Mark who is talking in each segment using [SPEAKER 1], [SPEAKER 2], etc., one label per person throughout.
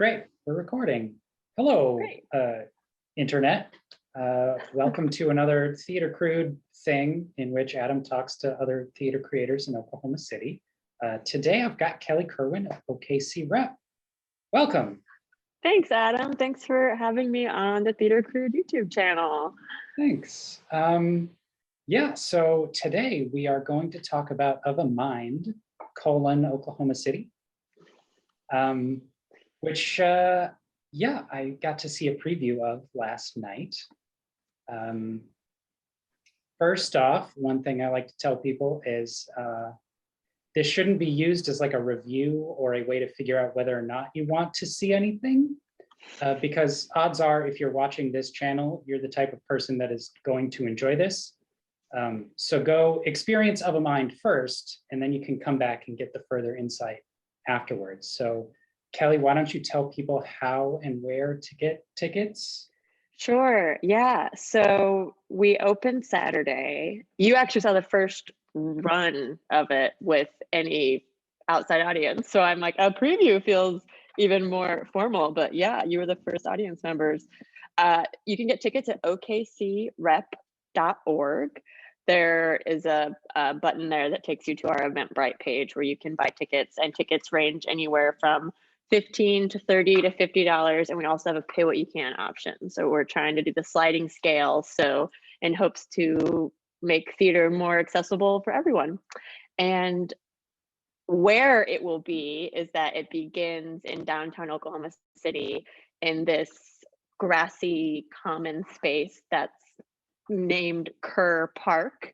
[SPEAKER 1] Great, we're recording. Hello,
[SPEAKER 2] Great.
[SPEAKER 1] Internet. Welcome to another Theatre Crude thing in which Adam talks to other theater creators in Oklahoma City. Today I've got Kelly Kerwin of OKC Rep. Welcome.
[SPEAKER 2] Thanks, Adam. Thanks for having me on the Theatre Crude YouTube channel.
[SPEAKER 1] Thanks. Yeah, so today we are going to talk about Of a Mind, Oklahoma City. Which, yeah, I got to see a preview of last night. First off, one thing I like to tell people is this shouldn't be used as like a review or a way to figure out whether or not you want to see anything, because odds are if you're watching this channel, you're the type of person that is going to enjoy this. So go experience Of a Mind first, and then you can come back and get the further insight afterwards. So Kelly, why don't you tell people how and where to get tickets?
[SPEAKER 2] Sure, yeah. So we opened Saturday. You actually saw the first run of it with any outside audience. So I'm like, a preview feels even more formal, but yeah, you were the first audience members. You can get tickets at okcrep.org. There is a button there that takes you to our Eventbrite page where you can buy tickets, and tickets range anywhere from $15 to $30 to $50, and we also have a pay what you can option. So we're trying to do the sliding scale, so in hopes to make theater more accessible for everyone. And where it will be is that it begins in downtown Oklahoma City in this grassy common space that's named Kerr Park.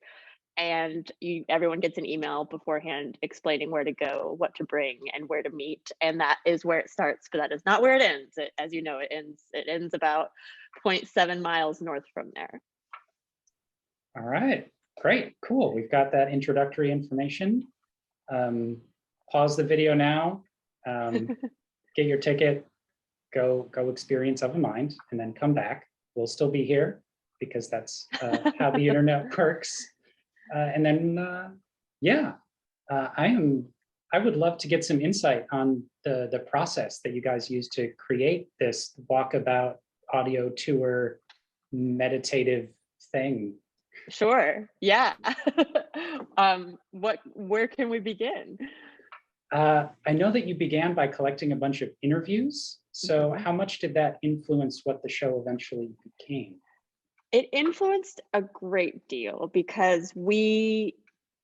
[SPEAKER 2] And everyone gets an email beforehand explaining where to go, what to bring, and where to meet. And that is where it starts, but that is not where it ends. As you know, it ends about 0.7 miles north from there.
[SPEAKER 1] All right, great, cool. We've got that introductory information. Pause the video now, get your ticket, go experience Of a Mind, and then come back. We'll still be here because that's how the internet works. And then, yeah, I would love to get some insight on the process that you guys use to create this walkabout audio tour meditative thing.
[SPEAKER 2] Sure, yeah. Where can we begin?
[SPEAKER 1] I know that you began by collecting a bunch of interviews. So how much did that influence what the show eventually became?
[SPEAKER 2] It influenced a great deal because we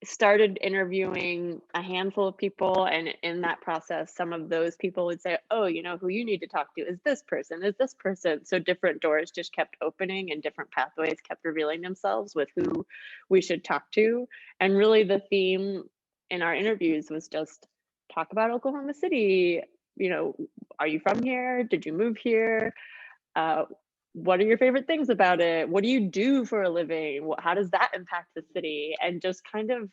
[SPEAKER 2] started interviewing a handful of people, and in that process, some of those people would say, oh, you know, who you need to talk to is this person, is this person. So different doors just kept opening and different pathways kept revealing themselves with who we should talk to. And really the theme in our interviews was just talk about Oklahoma City. You know, are you from here? Did you move here? What are your favorite things about it? What do you do for a living? How does that impact the city? And just kind of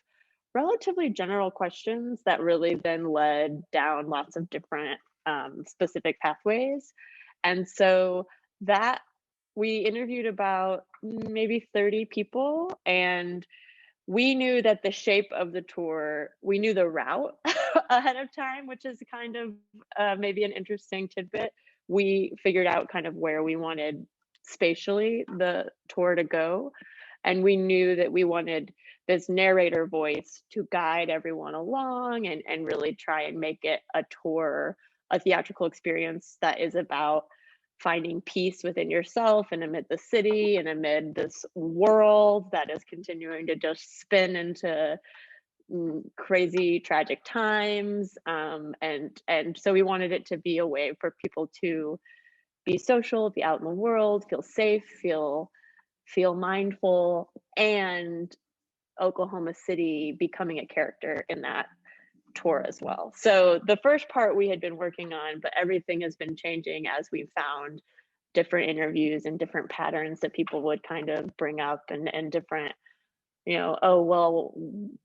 [SPEAKER 2] relatively general questions that really then led down lots of different specific pathways. And so that we interviewed about maybe 30 people, and we knew that the shape of the tour, we knew the route ahead of time, which is kind of maybe an interesting tidbit. We figured out kind of where we wanted spatially the tour to go. And we knew that we wanted this narrator voice to guide everyone along and really try and make it a tour, a theatrical experience that is about finding peace within yourself and amid the city and amid this world that is continuing to just spin into crazy tragic times, and so we wanted it to be a way for people to be social, be out in the world, feel safe, feel mindful, and Oklahoma City becoming a character in that tour as well. So the first part we had been working on, but everything has been changing as we found different interviews and different patterns that people would kind of bring up, and different, you know, oh, well,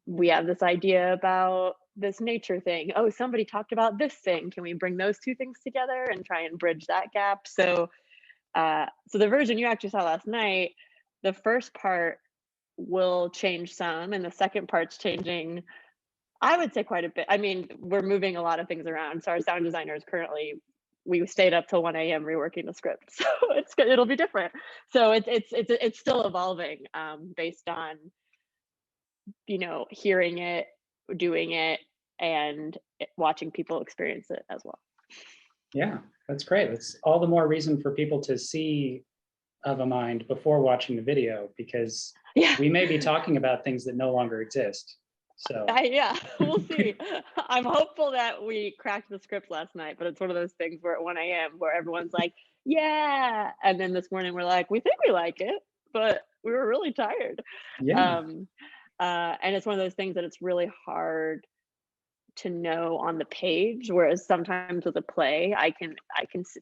[SPEAKER 2] we have this idea about this nature thing. Oh, somebody talked about this thing. Can we bring those two things together and try and bridge that gap? So, so the version you actually saw last night, the first part will change some, and the second part's changing, I would say, quite a bit. I mean, we're moving a lot of things around. So our sound designer is currently we stayed up till 1 a.m. reworking the script. So it'll be different. So it's still evolving based on, you know, hearing it, doing it, and watching people experience it as well.
[SPEAKER 1] Yeah, that's great. That's all the more reason for people to see Of a Mind before watching the video, because
[SPEAKER 2] Yeah.
[SPEAKER 1] we may be talking about things that no longer exist. So
[SPEAKER 2] Yeah, we'll see. I'm hopeful that we cracked the script last night, but it's one of those things where at 1 a.m. where everyone's like, yeah. And then this morning we're like, we think we like it, but we were really tired.
[SPEAKER 1] yeah,
[SPEAKER 2] And it's one of those things that it's really hard to know on the page, whereas sometimes with a play, I can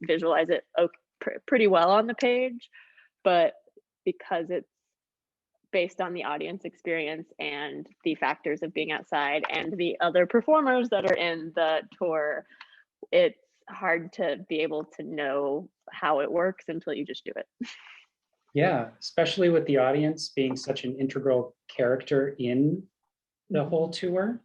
[SPEAKER 2] visualize it pretty well on the page, but because it's based on the audience experience and the factors of being outside and the other performers that are in the tour, it's hard to be able to know how it works until you just do it.
[SPEAKER 1] yeah, especially with the audience being such an integral character in the whole tour.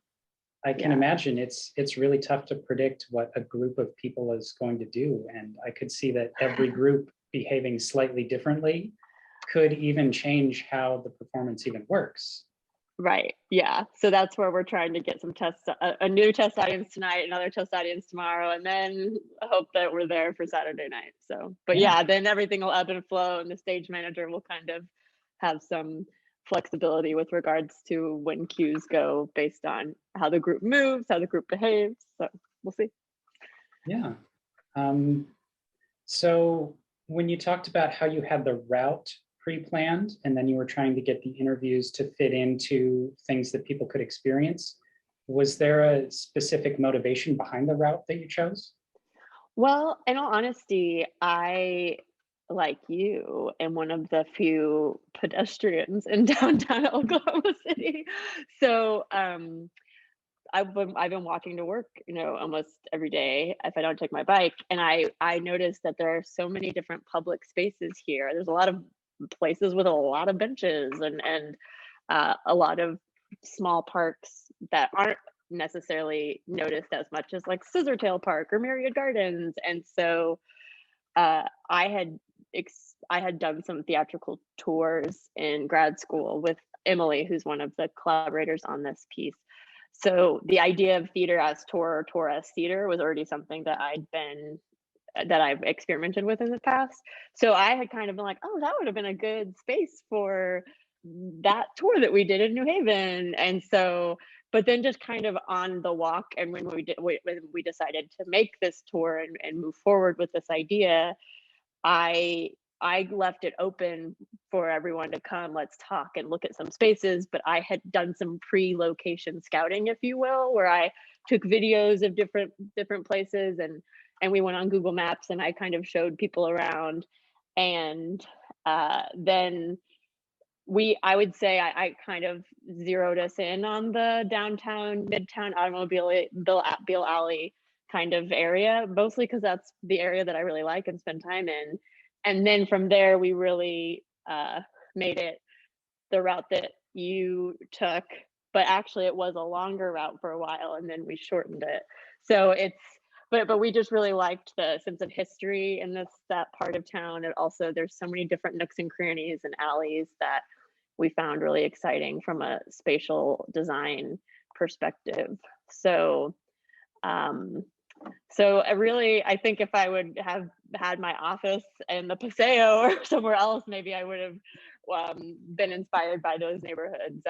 [SPEAKER 1] I can imagine it's really tough to predict what a group of people is going to do. And I could see that every group behaving slightly differently could even change how the performance even works.
[SPEAKER 2] Right. Yeah. So that's where we're trying to get some tests, a new test audience tonight, another test audience tomorrow, and then hope that we're there for Saturday night. So, but yeah, then everything will ebb and flow, and the stage manager will kind of have some flexibility with regards to when cues go based on how the group moves, how the group behaves. So we'll see.
[SPEAKER 1] Yeah. So when you talked about how you had the route pre-planned and then you were trying to get the interviews to fit into things that people could experience, was there a specific motivation behind the route that you chose?
[SPEAKER 2] Well, in all honesty, I, like you, am one of the few pedestrians in downtown Oklahoma City. So I've been walking to work, you know, almost every day if I don't take my bike. And I noticed that there are so many different public spaces here. There's a lot of places with a lot of benches and a lot of small parks that aren't necessarily noticed as much as like Scissortail Park or Myriad Gardens. And so I had done some theatrical tours in grad school with Emily, who's one of the collaborators on this piece. So the idea of theater as tour or tour as theater was already something that I've experimented with in the past. So I had kind of been like, oh, that would have been a good space for that tour that we did in New Haven. And so, but then just kind of on the walk, and when we decided to make this tour and move forward with this idea, I left it open for everyone to come, let's talk and look at some spaces. But I had done some pre-location scouting, if you will, where I took videos of different places and we went on Google Maps and I kind of showed people around. And then I would say I kind of zeroed us in on the downtown, midtown automobile alley kind of area, mostly because that's the area that I really like and spend time in. And then from there, we really made it the route that you took, but actually it was a longer route for a while, and then we shortened it. So but we just really liked the sense of history in that part of town. And also there's so many different nooks and crannies and alleys that we found really exciting from a spatial design perspective. So I think if I would have had my office in the Paseo or somewhere else, maybe I would have been inspired by those neighborhoods.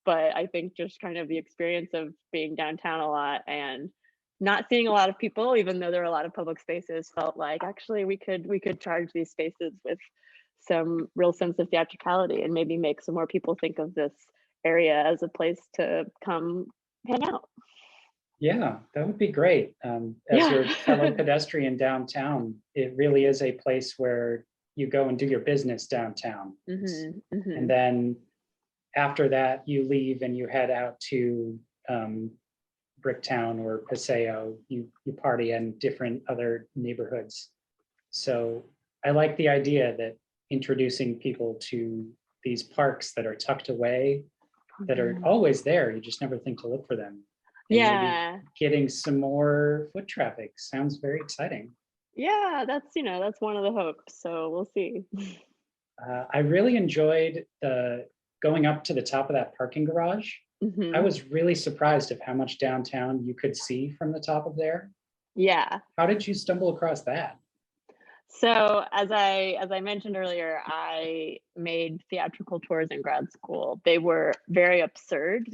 [SPEAKER 2] But I think just kind of the experience of being downtown a lot and not seeing a lot of people, even though there are a lot of public spaces, felt like actually we could charge these spaces with some real sense of theatricality and maybe make some more people think of this area as a place to come hang out.
[SPEAKER 1] Yeah, that would be great. As your fellow pedestrian downtown, it really is a place where you go and do your business downtown. And then after that, you leave and you head out to Bricktown or Paseo. You party in different other neighborhoods. So I like the idea that introducing people to these parks that are tucked away, that are always there, you just never think to look for them. And maybe getting some more foot traffic sounds very exciting.
[SPEAKER 2] Yeah, that's one of the hopes. So we'll see.
[SPEAKER 1] I really enjoyed going up to the top of that parking garage. I
[SPEAKER 2] Hmm.
[SPEAKER 1] was really surprised of how much downtown you could see from the top of there.
[SPEAKER 2] Yeah.
[SPEAKER 1] How did you stumble across that?
[SPEAKER 2] So as I mentioned earlier, I made theatrical tours in grad school. They were very absurd.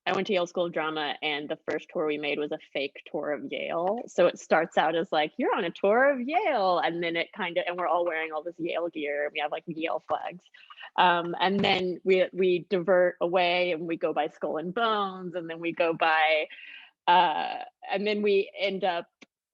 [SPEAKER 2] I went to Yale School of Drama, and the first tour we made was a fake tour of Yale. So it starts out as like, you're on a tour of Yale, and then and we're all wearing all this Yale gear. We have like Yale flags, and then we divert away and we go by Skull and Bones, and then we go by, uh, and then we end up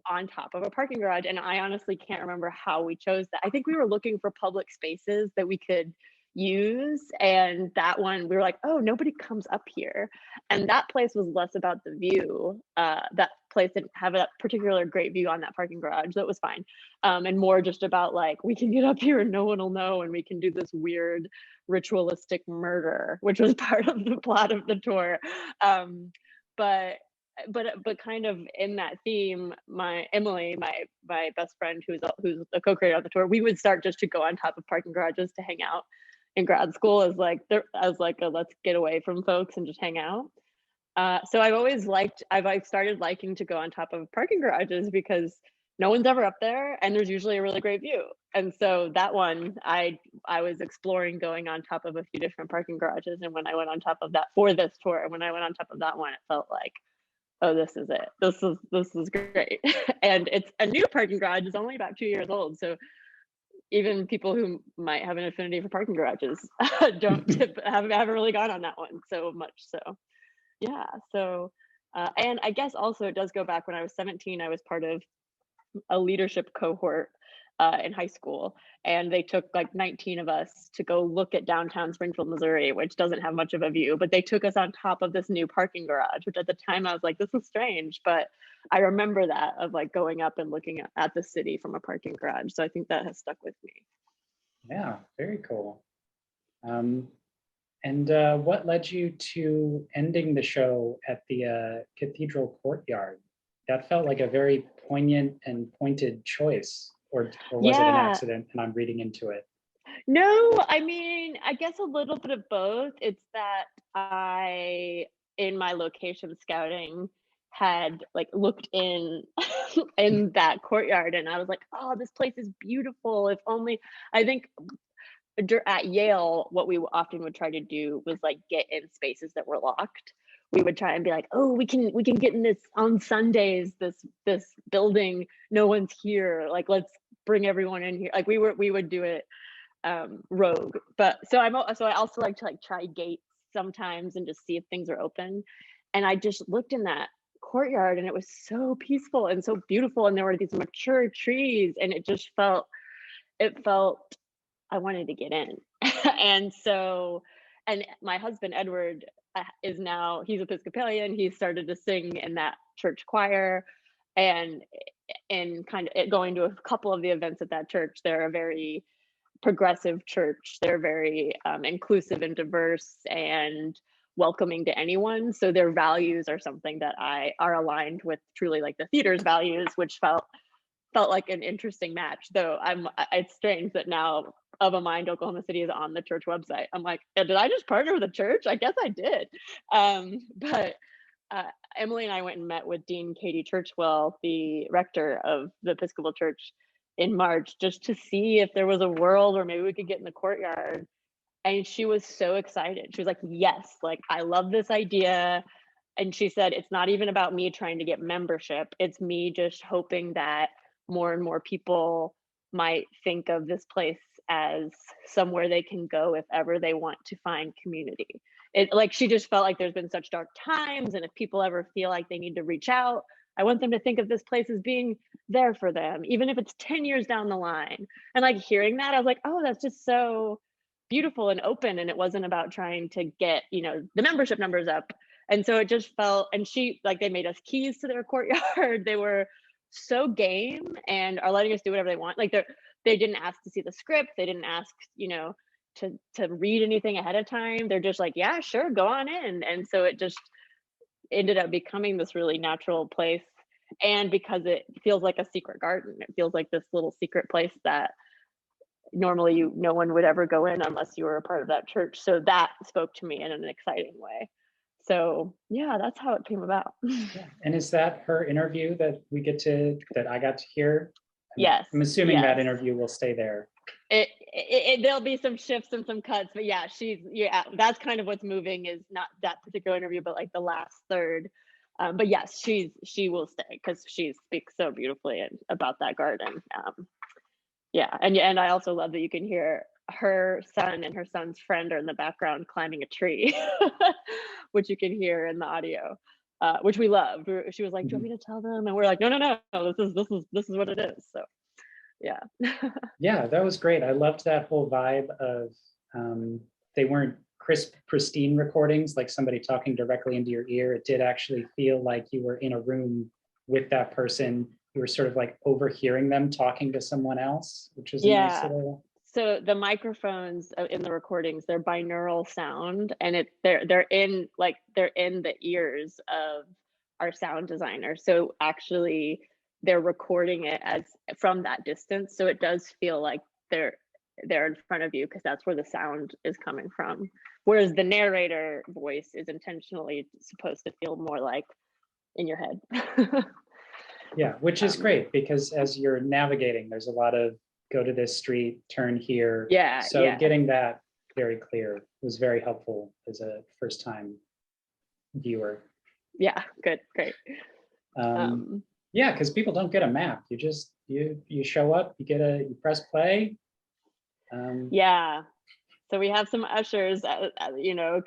[SPEAKER 2] on top of a parking garage. And I honestly can't remember how we chose that. I think we were looking for public spaces that we could use, and that one we were like, oh, nobody comes up here. And that place was less about the view. That place didn't have a particular great view on that parking garage, that was fine. And more just about like, we can get up here and no one will know, and we can do this weird ritualistic murder, which was part of the plot of the tour. um, but but kind of in that theme, my Emily, my best friend, who's a co-creator on the tour, we would start just to go on top of parking garages to hang out in grad school, as like a let's get away from folks and just hang out. So I've started liking to go on top of parking garages because no one's ever up there and there's usually a really great view. And so that one, I was exploring going on top of a few different parking garages, and when I went on top of that for this tour, when I went on top of that one, it felt like, oh, this is it. This is great. And it's a new parking garage. It's only about 2 years old. So even people who might have an affinity for parking garages haven't really gone on that one so much. So yeah. So and I guess also it does go back when I was 17. I was part of a leadership cohort in high school, and they took like 19 of us to go look at downtown Springfield, Missouri, which doesn't have much of a view. But they took us on top of this new parking garage, which at the time I was like, this is strange, but I remember that of like going up and looking at the city from a parking garage. So I think that has stuck with me.
[SPEAKER 1] Yeah, very cool. Um, and what led you to ending the show at the cathedral courtyard? That felt like a very poignant and pointed choice, or was it an
[SPEAKER 2] Yeah,
[SPEAKER 1] accident and I'm reading into it?
[SPEAKER 2] no, I mean, I guess a little bit of both. It's that I, in my location scouting, had like looked in in that courtyard, and I was like, oh, this place is beautiful. If only, I think at Yale, what we often would try to do was like get in spaces that were locked. We would try and be like, oh, we can get in this on Sundays, this building, no one's here. Like, let's bring everyone in here. Like we would do it rogue. But so I also like to like try gates sometimes and just see if things are open. And I just looked in that courtyard and it was so peaceful and so beautiful, and there were these mature trees, and it felt I wanted to get in. And so, and my husband Edward is now, he's Episcopalian. He started to sing in that church choir, and kind of going to a couple of the events at that church. They're a very progressive church. They're very inclusive and diverse and welcoming to anyone. So their values are something that I are aligned with, truly like the theater's values, which felt like an interesting match. Though it's strange that now Of a Mind Oklahoma City is on the church website. I'm like, did I just partner with a church? I guess I did. But uh, Emily and I went and met with Dean Katie Churchwell, the rector of the Episcopal Church, in March, just to see if there was a world where maybe we could get in the courtyard. And she was so excited. She was like, yes, like I love this idea. And she said, it's not even about me trying to get membership. It's me just hoping that more and more people might think of this place as somewhere they can go if ever they want to find community. It, like, she just felt like there's been such dark times, and if people ever feel like they need to reach out, I want them to think of this place as being there for them, even if it's 10 years down the line. And like hearing that, I was like, oh, that's just so beautiful and open. And it wasn't about trying to get, the membership numbers up. And so it just felt, and she, like, they made us keys to their courtyard. They were so game and are letting us do whatever they want. Like they didn't ask to see the script. They didn't ask, to read anything ahead of time. They're just like, yeah, sure, go on in. And so it just ended up becoming this really natural place. and because it feels like a secret garden. It feels like this little secret place that normally no one would ever go in unless you were a part of that church. So that spoke to me in an exciting way. So yeah, that's how it came about.
[SPEAKER 1] Yeah. And is that her interview that I got to hear?
[SPEAKER 2] Yes.
[SPEAKER 1] I'm assuming
[SPEAKER 2] yes.
[SPEAKER 1] that interview will stay there.
[SPEAKER 2] There'll be some shifts and some cuts, but yeah, that's kind of what's moving, is not that particular interview, but like the last third. But yes, she will stay because she speaks so beautifully about that garden. Yeah, and I also love that you can hear her son and her son's friend are in the background climbing a tree, which you can hear in the audio, which we love. She was like, "Do you want me to tell them?" And we're like, "No. This is what it is." So, yeah.
[SPEAKER 1] Yeah, that was great. I loved that whole vibe of they weren't crisp, pristine recordings like somebody talking directly into your ear. It did actually feel like you were in a room with that person. You were sort of like overhearing them talking to someone else, which is a nice little.
[SPEAKER 2] So the microphones in the recordings, they're binaural sound, and they're in the ears of our sound designer. So actually they're recording it as from that distance. So it does feel like they're in front of you because that's where the sound is coming from. Whereas the narrator voice is intentionally supposed to feel more like in your head.
[SPEAKER 1] Yeah, which is great because as you're navigating, there's a lot of go to this street, turn here.
[SPEAKER 2] Yeah.
[SPEAKER 1] So getting that very clear was very helpful as a first time viewer.
[SPEAKER 2] Yeah, good, great.
[SPEAKER 1] Yeah, because people don't get a map. You just you show up, you press play.
[SPEAKER 2] Yeah. So we have some ushers,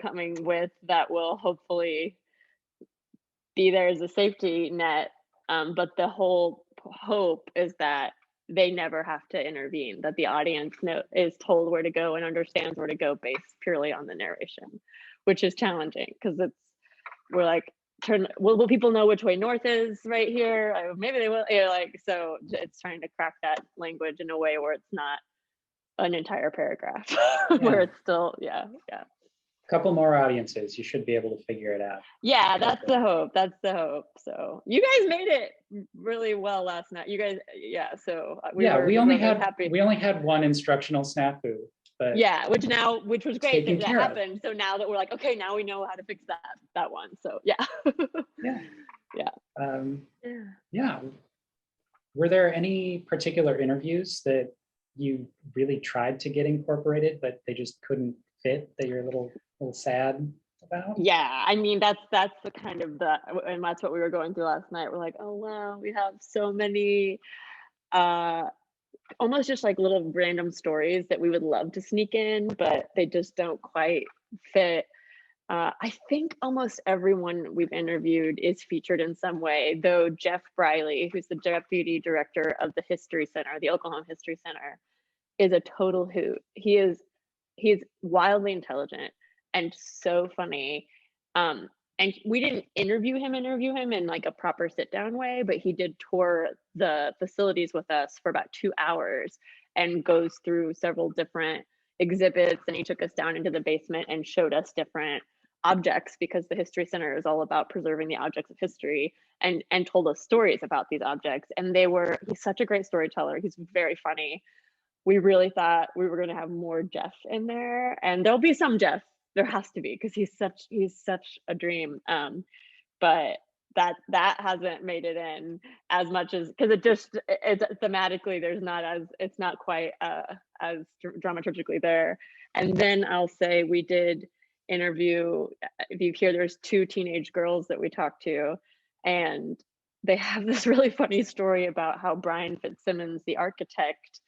[SPEAKER 2] coming with that will hopefully be there as a safety net. But the whole hope is that they never have to intervene, that the audience is told where to go and understands where to go based purely on the narration, which is challenging because we're like, will people know which way north is right here? Maybe they will. So it's trying to crack that language in a way where it's not an entire paragraph, where it's still, yeah.
[SPEAKER 1] Couple more audiences, you should be able to figure it out.
[SPEAKER 2] Yeah, that's the hope. So you guys made it really well last night. You guys, yeah. So
[SPEAKER 1] we only had one instructional snafu, but
[SPEAKER 2] which was great that happened. So now that we're like, okay, now we know how to fix that one. So yeah.
[SPEAKER 1] Yeah. Were there any particular interviews that you really tried to get incorporated, but they just couldn't fit, that you're a little sad about?
[SPEAKER 2] Yeah, I mean, that's the kind of and that's what we were going through last night. We're like, oh wow, we have so many almost just like little random stories that we would love to sneak in, but they just don't quite fit. I think almost everyone we've interviewed is featured in some way, though Jeff Briley, who's the deputy director of the History Center, the Oklahoma History Center, is a total hoot. He's wildly intelligent and so funny. And we didn't interview him in like a proper sit down way, but he did tour the facilities with us for about 2 hours and goes through several different exhibits. And he took us down into the basement and showed us different objects, because the History Center is all about preserving the objects of history, and told us stories about these objects. And he's such a great storyteller. He's very funny. We really thought we were going to have more Jeff in there, and there'll be some Jeff. There has to be, because he's such a dream. But that hasn't made it in as much as, because it's thematically it's not quite as dramaturgically there. And then I'll say we did interview, if you hear, there's 2 teenage girls that we talked to, and they have this really funny story about how Brian Fitzsimmons, the architect,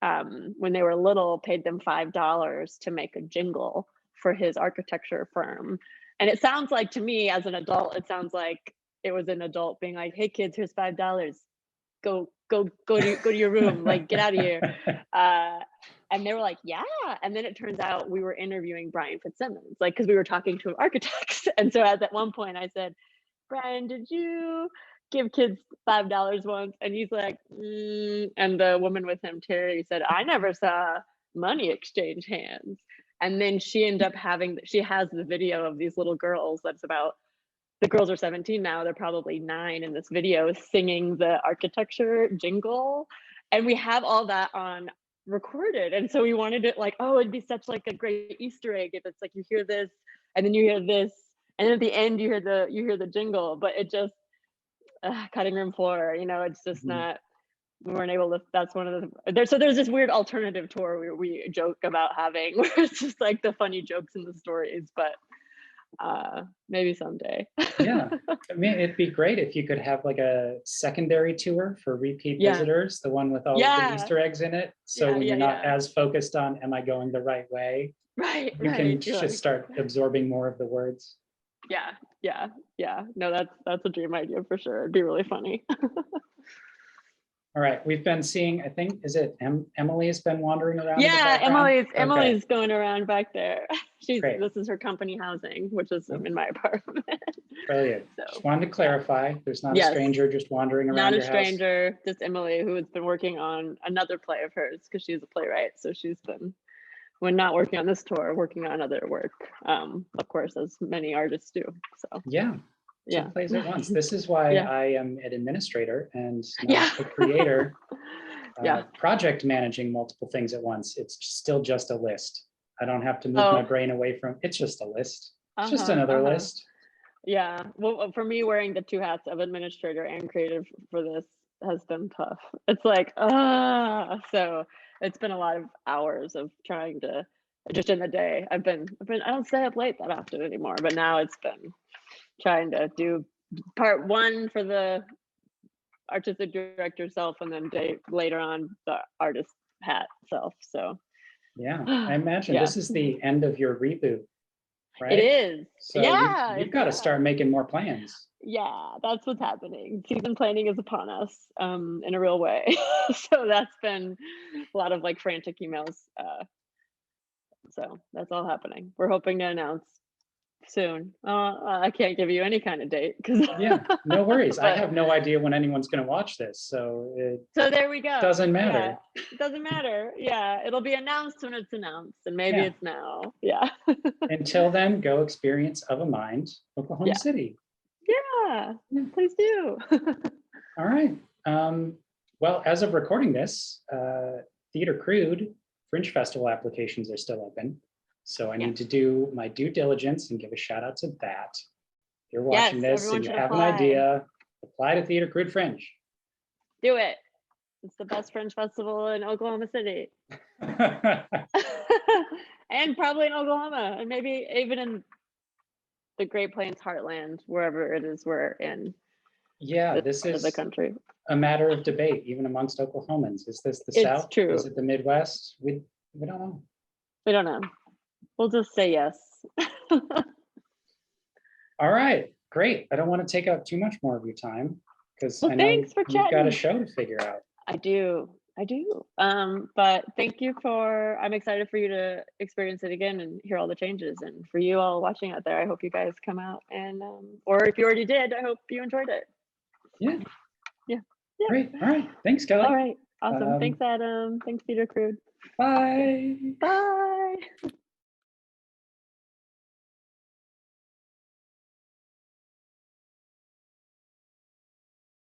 [SPEAKER 2] when they were little, paid them $5 to make a jingle for his architecture firm. And it sounds like, to me as an adult, it sounds like it was an adult being like, hey kids, here's $5, go to your room, like get out of here. And they were like, yeah. And then it turns out we were interviewing Brian Fitzsimmons, like, because we were talking to architects. And so at one point I said, Brian, did you give kids $5 once? And he's like, and the woman with him, Terry, said, I never saw money exchange hands. And then she ended up she has the video of these little girls that's about the girls are 17 now, they're probably 9 in this video singing the architecture jingle. And we have all that on recorded. And so we wanted it like, oh, it'd be such like a great Easter egg if it's like you hear this and then you hear this, and then at the end you hear the jingle, but it just cutting room floor, you know, it's just not, we weren't able to, that's one of the, so there's this weird alternative tour we joke about having where it's just like the funny jokes in the stories, but maybe someday.
[SPEAKER 1] Yeah, I mean, it'd be great if you could have like a secondary tour for repeat visitors, the one with all of the Easter eggs in it. So when you're not as focused on, am I going the right way? You can just start absorbing more of the words.
[SPEAKER 2] Yeah. No, that's a dream idea for sure. It'd be really funny.
[SPEAKER 1] All right, we've been seeing, I think, is it Emily has been wandering around?
[SPEAKER 2] Yeah, Emily's going around back there. This is her company housing, which is in my apartment.
[SPEAKER 1] Brilliant. So, just wanted to clarify, there's not a stranger just wandering around
[SPEAKER 2] not
[SPEAKER 1] your
[SPEAKER 2] a stranger, house. Just Emily, who has been working on another play of hers because she's a playwright. So she's been, when not working on this tour, working on other work, of course, as many artists do. So
[SPEAKER 1] two plays at once. This is why I am an administrator and not a creator. Project managing multiple things at once. It's still just a list. I don't have to move my brain away from, it's just a list. It's just another list.
[SPEAKER 2] Yeah, well, for me, wearing the 2 hats of administrator and creative for this has been tough. It's like, so it's been a lot of hours of trying to, just in the day, I've been, I don't stay up late that often anymore, but now it's been trying to do part 1 for the artistic director self, and then later on the artist hat self. So
[SPEAKER 1] I imagine this is the end of your reboot, right?
[SPEAKER 2] It is.
[SPEAKER 1] So you've got to start making more plans.
[SPEAKER 2] Yeah, that's what's happening. Season planning is upon us in a real way. So that's been a lot of like frantic emails. So that's all happening. We're hoping to announce soon. I can't give you any kind of date because
[SPEAKER 1] no worries. I have no idea when anyone's going to watch this, so
[SPEAKER 2] there we go.
[SPEAKER 1] Doesn't matter.
[SPEAKER 2] It doesn't matter. It'll be announced when it's announced, and maybe it's now.
[SPEAKER 1] Until then, go experience Of a Mind, Oklahoma City.
[SPEAKER 2] Please do.
[SPEAKER 1] All right. Well, as of recording this, Theatre Crude Fringe Festival applications are still open. So I need to do my due diligence and give a shout out to that. If you're watching this and you have an idea, apply to Theatre Crude Fringe.
[SPEAKER 2] Do it. It's the best Fringe festival in Oklahoma City. And probably in Oklahoma, and maybe even in the Great Plains heartland, wherever it is we're in.
[SPEAKER 1] This is
[SPEAKER 2] the country.
[SPEAKER 1] A matter of debate, even amongst Oklahomans. Is this the South?
[SPEAKER 2] True.
[SPEAKER 1] Is it the Midwest? We don't know.
[SPEAKER 2] We don't know. We'll just say yes.
[SPEAKER 1] All right, great. I don't want to take up too much more of your time because I know
[SPEAKER 2] thanks for
[SPEAKER 1] you've got a show to figure out.
[SPEAKER 2] I do. But thank you I'm excited for you to experience it again and hear all the changes. And for you all watching out there, I hope you guys come out and, or if you already did, I hope you enjoyed it.
[SPEAKER 1] Yeah. Great. All right. Thanks, Kelly.
[SPEAKER 2] All right. Awesome. Thanks, Adam. Thanks, Theatre Crude.
[SPEAKER 1] Bye.
[SPEAKER 2] Bye.